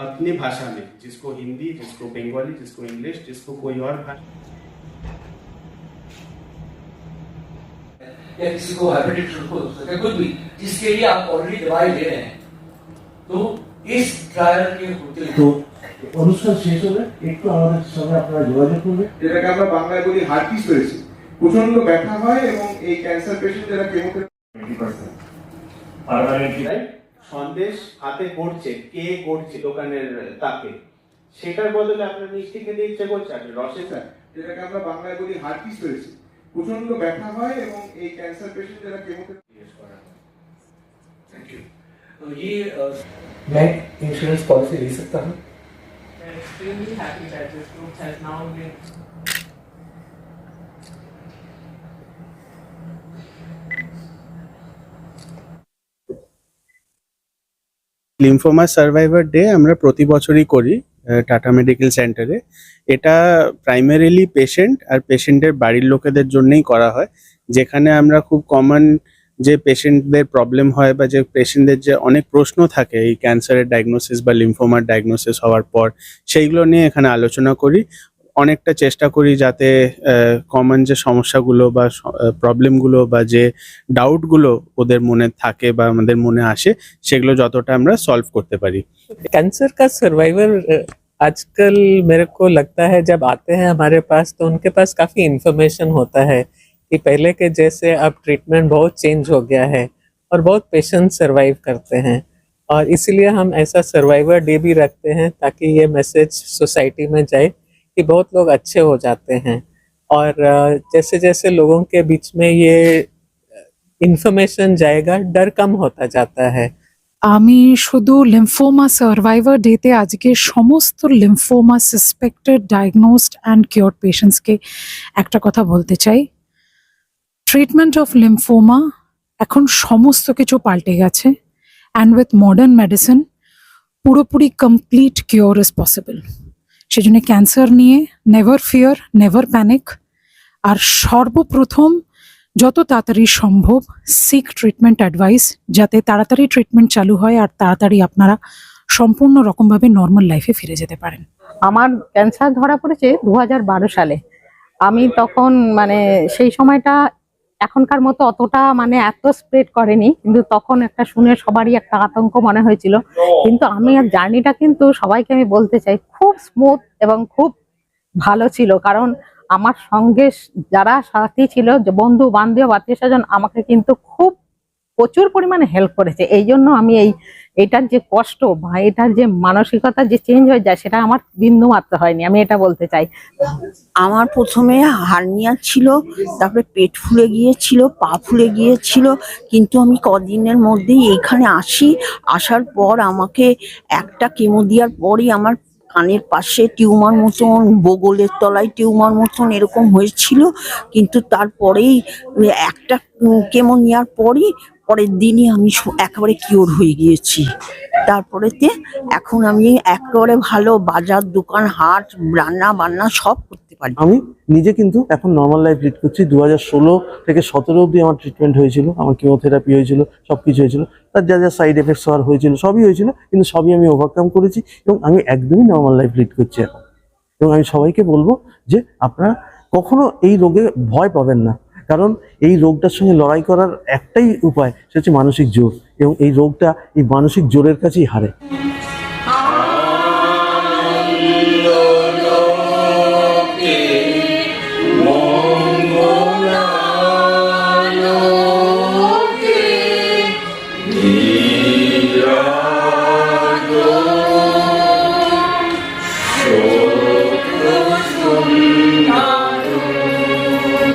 अपनी भाषा में, जिसको हिंदी, जिसको बंगाली, जिसको इंग्लिश, जिसको कोई और भाषा या किसी को हेपेटाइटिस हो सकता है, कुछ भी जिसके लिए आप ऑलरेडी दवाई ले रहे हैं, तो इस ट्रायल के होते तो অনুষ্ঠান শেষ হলে একটু আমাদের সঙ্গে আপনারা যোগাযোগ করবেন। যেটাকে আমরা বাংলায় বলি হার্টিস হয়েছে, প্রচন্ড ব্যথা হয় এবং এই ক্যান্সার পেশেন্ট যারা কেমোথেরাপি 20% পারমানেন্টলি সন্দেশ হাতে গড়ছে, কে গড়ছে দোকানের তাকে, সেটার বদলে আপনার মিষ্টি খেতে ইচ্ছে করছে, আপনি রসে খান। যেটাকে আমরা বাংলায় বলি হার্টিস হয়েছে, প্রচন্ড ব্যথা হয় এবং এই ক্যান্সার পেশেন্ট যারা কেমোথেরাপি করা হয়। Thank you. तो ये मैं इंश्योरेंस पॉलिसी ले सकता हूँ? I'm extremely happy that this group has now been lymphoma survivor day আমরা প্রতি বছরই করি টাটা মেডিকেল সেন্টারে। এটা প্রাইমারিলি পেশেন্ট আর পেশেন্টের বাড়ির লোকেদের জন্যই করা হয়, যেখানে আমরা খুব কমন যে পেশেন্টদের প্রবলেম হয় বা যে পেশেন্টদের যে অনেক প্রশ্ন থাকে এই ক্যান্সারের ডায়াগনোসিস বা লিম্ফোমার ডায়াগনোসিস হওয়ার পর, সেইগুলো নিয়ে এখানে আলোচনা করি। অনেকটা চেষ্টা করি যাতে কমন যে সমস্যাগুলো বা প্রবলেমগুলো বা যে ডাউটগুলো ওদের মনে থাকে বা আমাদের মনে আসে, সেগুলো যতটা আমরা সলভ করতে পারি। कैंसर का सर्वाइवर आजकल मेरे को लगता है जब आते हैं हमारे पास तो उनके पास काफ़ी इन्फॉर्मेशन होता है कि पहले के जैसे अब ट्रीटमेंट बहुत चेंज हो गया है और बहुत पेशेंट सर्वाइव करते हैं, और इसीलिए हम ऐसा सर्वाइवर डे भी रखते हैं ताकि ये मैसेज सोसाइटी में जाए कि बहुत लोग अच्छे हो जाते हैं। और जैसे जैसे लोगों के बीच में ये इन्फॉर्मेशन जाएगा, डर कम होता जाता है। আমি শুধু লিম্ফোমা সার্ভাইভার ডেতে আজকে সমস্ত লিম্ফোমা সাসপেক্টেড, ডায়াগনোসড অ্যান্ড কিওরড পেশেন্টসকে একটা কথা বলতে চাই। ট্রিটমেন্ট অফ লিম্ফোমা এখন সমস্ত কিছু পাল্টে গেছে, অ্যান্ড উইথ মডার্ন মেডিসিন পুরোপুরি কমপ্লিট কিওর ইজ পসিবল। সেজন্য ক্যান্সার নিয়ে নেভার ফিয়ার, নেভার প্যানিক, আর সর্বপ্রথম যত তাড়াতাড়ি সম্ভব সিক ট্রিটমেন্ট অ্যাডভাইস, যাতে তাড়াতাড়ি ট্রিটমেন্ট চালু হয় আর তাড়াতাড়ি আপনারা সম্পূর্ণ রকমভাবে নর্মাল লাইফে ফিরে যেতে পারেন। আমার ক্যান্সার ধরা পড়েছে 2012 সালে। আমি তখন মানে সেই সময়টা এখনকার মতো অতটা মানে এত স্প্রেড করেনি, কিন্তু তখন একটা শুনে সবারই একটা আতঙ্ক মনে হয়েছিল। কিন্তু আমি আর জার্নিটা কিন্তু সবাইকে আমি বলতে চাই খুব স্মুথ এবং খুব ভালো ছিল, কারণ আমার সঙ্গে যারা সাথী ছিল, যে বন্ধু বান্ধব আত্মীয় স্বজন, আমাকে কিন্তু খুব প্রচুর পরিমাণে হেল্প করেছে। এই জন্য আমি এটার যে কষ্ট বা এটার যে মানসিকতা যে চেঞ্জ হয়ে যায়, সেটা আমার বিন্দু মাত্র হয়নি, আমি এটা বলতে চাই। আমার প্রথমে হার্নিয়া ছিল, তারপরে পেট ফুলে গিয়েছিল, পা ফুলে গিয়েছিল, কিন্তু আমি কদিনের মধ্যেই এখানে আসার পর আমাকে একটা কেমো দেওয়ার পরই আমার কানের পাশে টিউমার মতন, বগলের তলায় টিউমার মতন এরকম হয়েছিল, কিন্তু তারপরেই একটা কেমো নেওয়ার পরের দিনই আমি একেবারে কিওর হয়ে গিয়েছি। তারপরেতে এখন আমি একেবারে ভালো, বাজার, দোকান, হাট, রান্না বান্না সব করতে পারি। আমি নিজে কিন্তু এখন নর্মাল লাইফ লিড করছি। 2016 থেকে 17 অবধি আমার ট্রিটমেন্ট হয়েছিল, আমার কিমোথেরাপি হয়েছিল, সব কিছু হয়েছিল, তার যা যা সাইড এফেক্টস হওয়ার হয়েছিল সবই হয়েছিল, কিন্তু সবই আমি ওভারকাম করেছি এবং আমি একদমই নর্মাল লাইফ লিড করছি এখন। এবং আমি সবাইকে বলবো যে আপনারা কখনো এই রোগে ভয় পাবেন না, কারণ এই রোগটার সঙ্গে লড়াই করার একটাই উপায়, সেটা হচ্ছে মানসিক জোর, এবং এই রোগটা এই মানসিক জোরের কাছেই হারে।